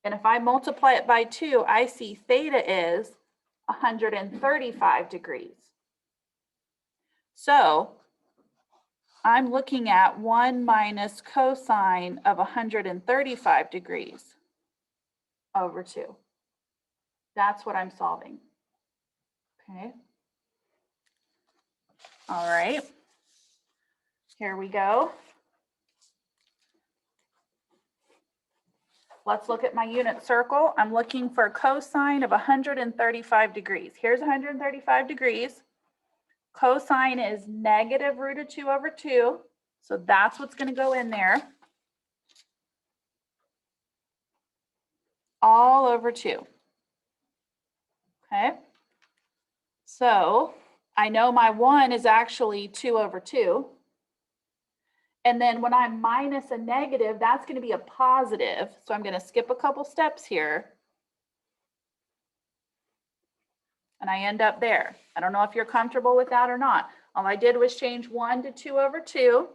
And if I multiply it by 2, I see theta is 135 degrees. So I'm looking at 1 minus cosine of 135 degrees over 2. That's what I'm solving. Okay. All right. Here we go. Let's look at my unit circle. I'm looking for cosine of 135 degrees. Here's 135 degrees. Cosine is negative root of 2 over 2. So that's what's going to go in there. All over 2. Okay. So I know my 1 is actually 2 over 2. And then when I'm minus a negative, that's going to be a positive. So I'm going to skip a couple steps here. And I end up there. I don't know if you're comfortable with that or not. All I did was change 1 to 2 over 2.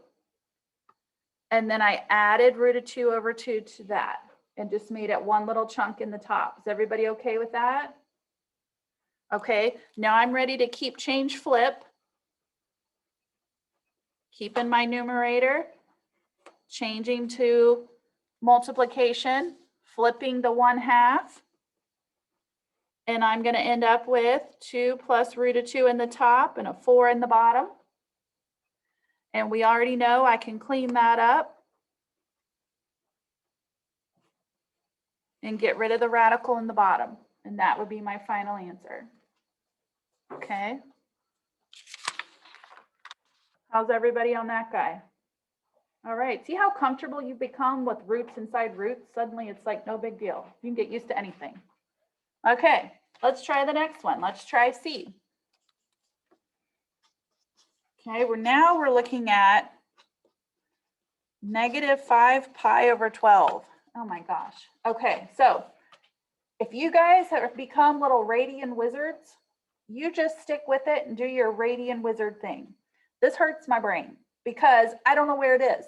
And then I added root of 2 over 2 to that and just made it one little chunk in the top. Is everybody okay with that? Okay, now I'm ready to keep change flip. Keeping my numerator, changing to multiplication, flipping the 1/2. And I'm going to end up with 2 plus root of 2 in the top and a 4 in the bottom. And we already know I can clean that up and get rid of the radical in the bottom. And that would be my final answer. Okay. How's everybody on that guy? All right. See how comfortable you become with roots inside roots? Suddenly it's like no big deal. You can get used to anything. Okay, let's try the next one. Let's try C. Okay, we're looking at negative 5 pi over 12. Oh my gosh. Okay, so if you guys have become little radian wizards, you just stick with it and do your radian wizard thing. This hurts my brain because I don't know where it is.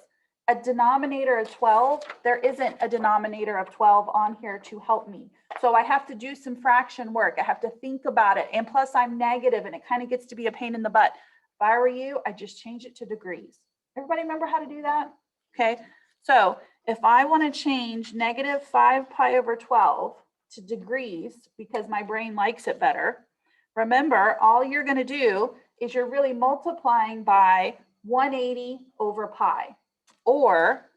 A denominator of 12, there isn't a denominator of 12 on here to help me. So I have to do some fraction work. I have to think about it. And plus I'm negative and it kind of gets to be a pain in the butt. If I were you, I just change it to degrees. Everybody remember how to do that? Okay, so if I want to change negative 5 pi over 12 to degrees because my brain likes it better, remember all you're going to do is you're really multiplying by 180 over pi. Or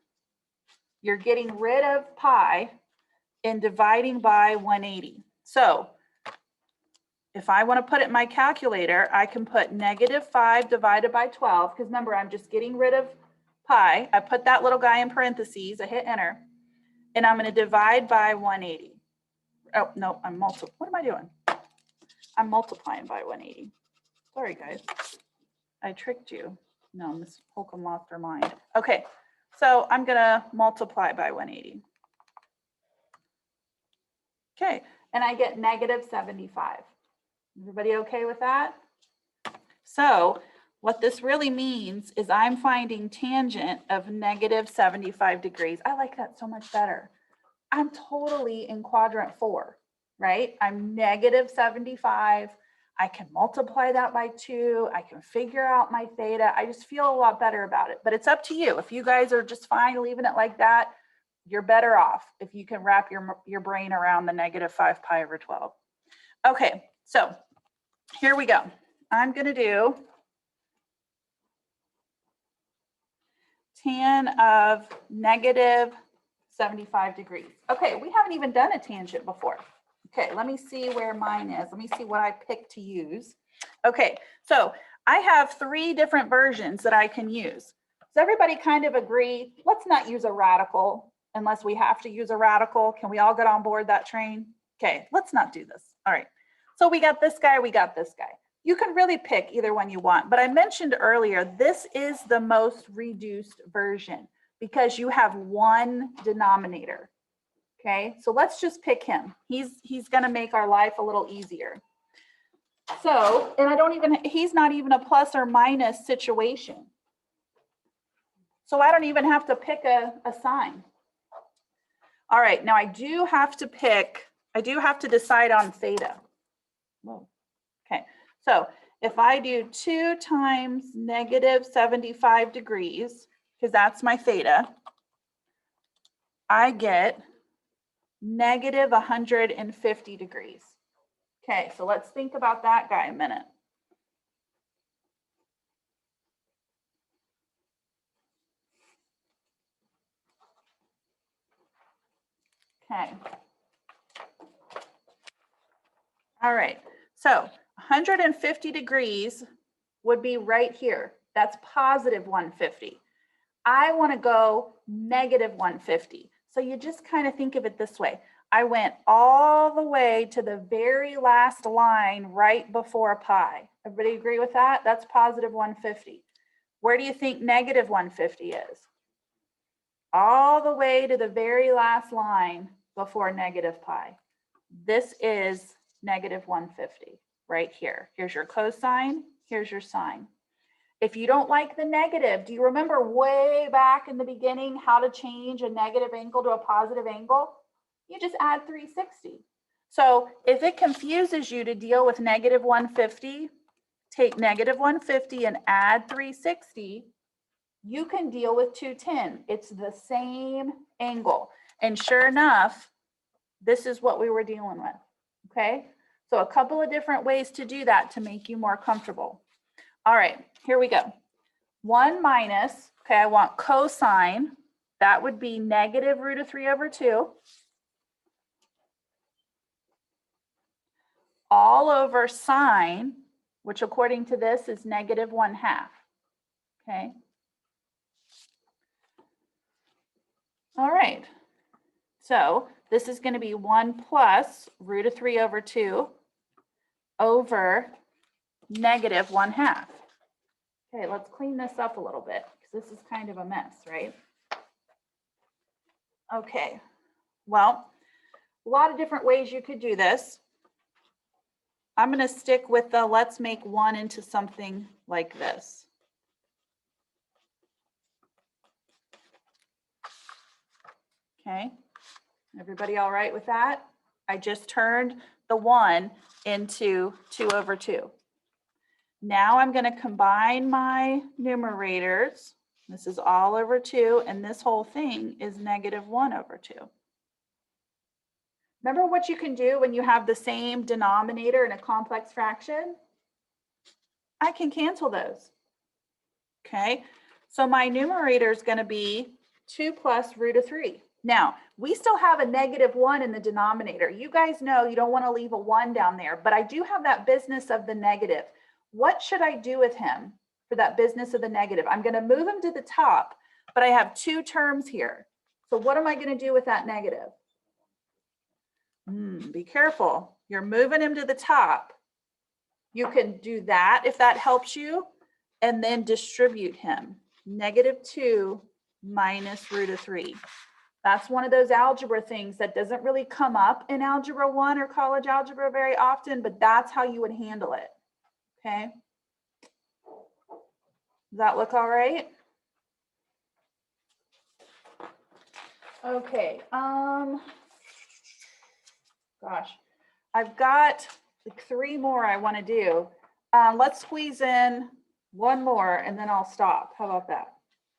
you're getting rid of pi and dividing by 180. So if I want to put it in my calculator, I can put negative 5 divided by 12, because remember, I'm just getting rid of pi. I put that little guy in parentheses, I hit enter, and I'm going to divide by 180. Oh, no, what am I doing? I'm multiplying by 180. Sorry, guys. I tricked you. No, Miss Holcomb lost her mind. Okay. So I'm going to multiply by 180. Okay, and I get negative 75. Everybody okay with that? So what this really means is I'm finding tangent of negative 75 degrees. I like that so much better. I'm totally in quadrant 4, right? I'm negative 75. I can multiply that by 2. I can figure out my theta. I just feel a lot better about it, but it's up to you. If you guys are just fine leaving it like that, you're better off if you can wrap your brain around the negative 5 pi over 12. Okay, so here we go. I'm going to do tan of negative 75 degrees. Okay, we haven't even done a tangent before. Okay, let me see where mine is. Let me see what I picked to use. Okay, so I have 3 different versions that I can use. Does everybody kind of agree? Let's not use a radical unless we have to use a radical. Can we all get on board that train? Okay, let's not do this. All right, so we got this guy, we got this guy. You can really pick either one you want, but I mentioned earlier, this is the most reduced version because you have one denominator. Okay, so let's just pick him. He's going to make our life a little easier. So, and he's not even a plus or minus situation. So I don't even have to pick a sign. All right, now I do have to decide on theta. Whoa. Okay, so if I do 2 times negative 75 degrees, because that's my theta, I get negative 150 degrees. Okay, so let's think about that guy a minute. Okay. All right, so 150 degrees would be right here. That's positive 150. I want to go negative 150. So you just kind of think of it this way. I went all the way to the very last line right before pi. Everybody agree with that? That's positive 150. Where do you think negative 150 is? All the way to the very last line before negative pi. This is negative 150 right here. Here's your cosine, here's your sine. If you don't like the negative, do you remember way back in the beginning how to change a negative angle to a positive angle? You just add 360. So if it confuses you to deal with negative 150, take negative 150 and add 360. You can deal with 210. It's the same angle. And sure enough, this is what we were dealing with. Okay, so a couple of different ways to do that to make you more comfortable. All right, here we go. 1 minus, okay, I want cosine. That would be negative root of 3 over 2. All over sine, which according to this is negative 1/2. Okay. All right. So this is going to be 1 plus root of 3 over 2 over negative 1/2. Okay, let's clean this up a little bit because this is kind of a mess, right? Okay, well, a lot of different ways you could do this. I'm going to stick with the let's make 1 into something like this. Okay, everybody all right with that? I just turned the 1 into 2 over 2. Now I'm going to combine my numerators. This is all over 2, and this whole thing is negative 1 over 2. Remember what you can do when you have the same denominator in a complex fraction? I can cancel those. Okay, so my numerator is going to be 2 plus root of 3. Now, we still have a negative 1 in the denominator. You guys know you don't want to leave a 1 down there, but I do have that business of the negative. What should I do with him for that business of the negative? I'm going to move him to the top, but I have 2 terms here. So what am I going to do with that negative? Be careful. You're moving him to the top. You can do that if that helps you, and then distribute him. Negative 2 minus root of 3. That's one of those algebra things that doesn't really come up in Algebra 1 or college algebra very often, but that's how you would handle it. Okay. Does that look all right? Okay. Gosh, I've got like 3 more I want to do. Let's squeeze in 1 more and then I'll stop. How about that?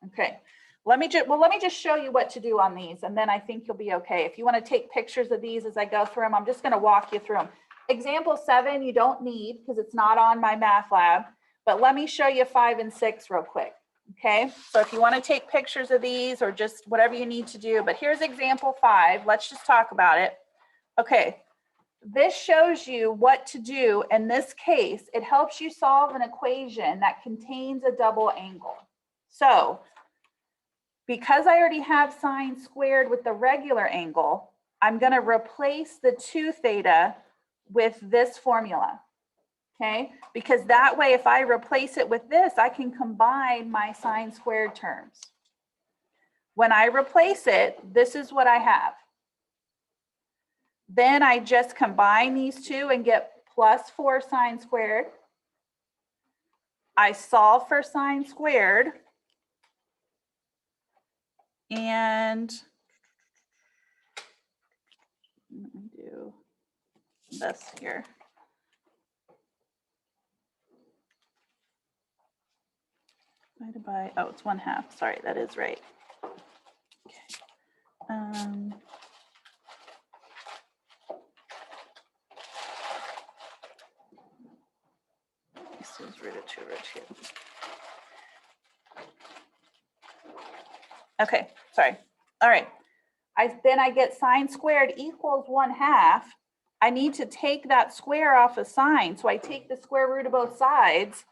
Okay. Let me just show you what to do on these, and then I think you'll be okay. If you want to take pictures of these as I go through them, I'm just going to walk you through them. Example 7, you don't need because it's not on my math lab, but let me show you 5 and 6 real quick. Okay, so if you want to take pictures of these or just whatever you need to do, but here's example 5. Let's just talk about it. Okay, this shows you what to do in this case. It helps you solve an equation that contains a double angle. So because I already have sine squared with the regular angle, I'm going to replace the 2 theta with this formula. Okay, because that way, if I replace it with this, I can combine my sine squared terms. When I replace it, this is what I have. Then I just combine these two and get plus 4 sine squared. I solve for sine squared. And let me do this here. Divided by, oh, it's 1/2. Sorry, that is right. Okay. This is root of 2 over 2. Okay, sorry. All right. Then I get sine squared equals 1/2. I need to take that square off of sine. So I take the square root of both sides.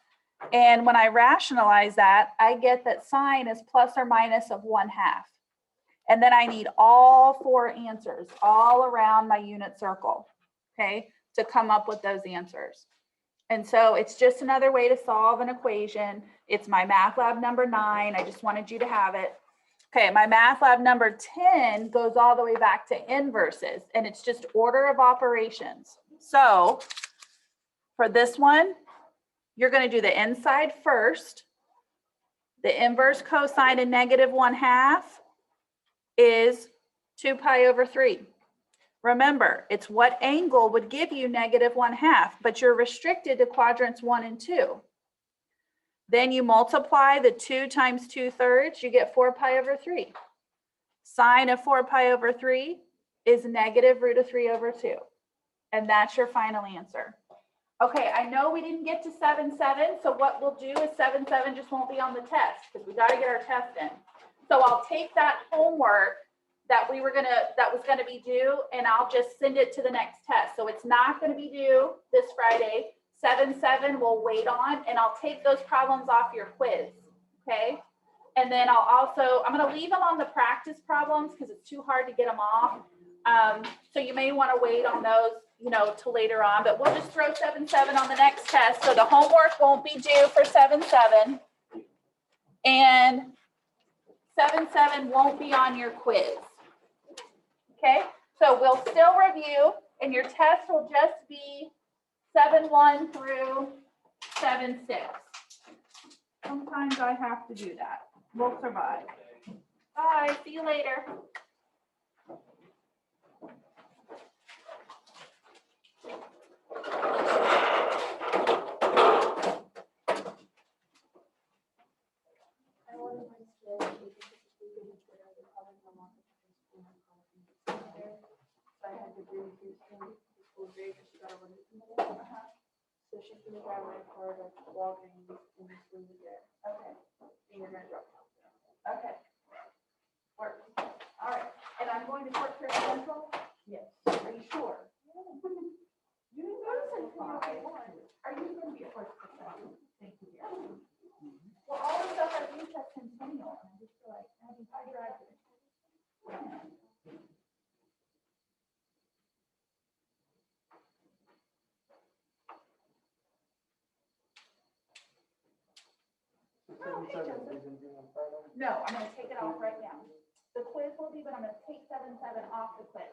And when I rationalize that, I get that sine is plus or minus of 1/2. And then I need all 4 answers all around my unit circle, okay, to come up with those answers. And so it's just another way to solve an equation. It's my math lab number 9. I just wanted you to have it. Okay, my math lab number 10 goes all the way back to inverses, and it's just order of operations. So for this one, you're going to do the inside first. The inverse cosine of negative 1/2 is 2 pi over 3. Remember, it's what angle would give you negative 1/2, but you're restricted to quadrants 1 and 2. Then you multiply the 2 times 2/3, you get 4 pi over 3. Sine of 4 pi over 3 is negative root of 3 over 2. And that's your final answer. Okay, I know we didn't get to 7/7, so what we'll do is 7/7 just won't be on the test because we got to get our test in. So I'll take that homework that was gonna be due, and I'll just send it to the next test. So it's not gonna be due this Friday. 7/7 we'll wait on, and I'll take those problems off your quiz, okay? And then I'm gonna leave them on the practice problems because it's too hard to get them off. So you may want to wait on those, till later on, but we'll just throw 7/7 on the next test. So the homework won't be due for 7/7, and 7/7 won't be on your quiz. Okay, so we'll still review, and your test will just be 7/1 through 7/6. Sometimes I have to do that. We'll survive. Bye, see you later. I had to do Houston school day because she got a release in the day. So she's gonna grab my card of Walgreens and just leave it there. Okay. And you're gonna drop it off. Okay. Works. All right. And I'm going to Fort Pierce Central? Yes. Are you sure? You didn't go to Central High. Are you going to be at Fort Pierce Central? Thank you. Well, all the stuff I use has Centennial, and I just feel like, I drive it. No, I'm going to take it off right now. The quiz will be, but I'm going to take 7/7 off the quiz.